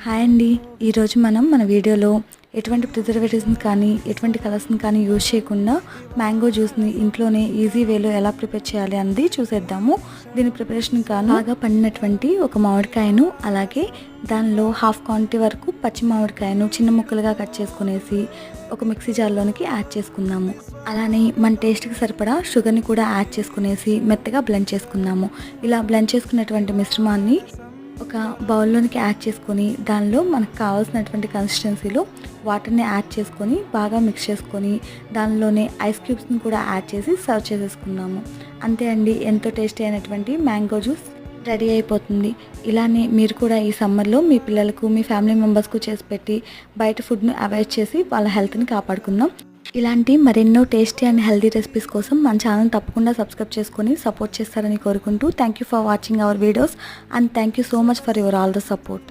Hi అండి, ఈరోజు మనం మన వీడియోలో ఎటువంటి ప్రిజర్వేటివ్స్ని కానీ ఎటువంటి కలర్స్ని కానీ యూజ్ చేయకుండా మ్యాంగో జ్యూస్ని ఇంట్లోనే ఈజీ వేలో ఎలా ప్రిపేర్ చేయాలి అన్నది చూసేద్దాము. దీని ప్రిపరేషన్ కానీ బాగా పండినటువంటి ఒక మామిడికాయను, అలాగే దానిలో హాఫ్ క్వాంటిటీ వరకు పచ్చి మామిడికాయను చిన్న ముక్కలుగా కట్ చేసుకునేసి ఒక మిక్సీ జార్లోనికి యాడ్ చేసుకుందాము. అలానే మన టేస్ట్కి సరిపడా షుగర్ని కూడా యాడ్ చేసుకునేసి మెత్తగా బ్లెండ్ చేసుకుందాము. ఇలా బ్లెండ్ చేసుకున్నటువంటి మిశ్రమాన్ని ఒక బౌల్లోనికి యాడ్ చేసుకొని దానిలో మనకు కావాల్సినటువంటి కన్సిస్టెన్సీలో వాటర్ని యాడ్ చేసుకొని బాగా మిక్స్ చేసుకొని దానిలోనే ఐస్ క్యూబ్స్ని కూడా యాడ్ చేసి సర్వ్ చేసేసుకుందాము. అంతే అండి, ఎంతో టేస్టీ అయినటువంటి మ్యాంగో జ్యూస్ రెడీ అయిపోతుంది. ఇలానే మీరు కూడా ఈ సమ్మర్లో మీ పిల్లలకు, మీ ఫ్యామిలీ మెంబర్స్కు చేసి పెట్టి బయట ఫుడ్ను అవాయిడ్ చేసి వాళ్ళ హెల్త్ని కాపాడుకుందాం. ఇలాంటి మరెన్నో టేస్టీ అండ్ హెల్తీ రెసిపీస్ కోసం మన ఛానల్ తప్పకుండా సబ్స్క్రైబ్ చేసుకొని సపోర్ట్ చేస్తారని కోరుకుంటూ thank you for watching our videos and thank you so much for your all the support.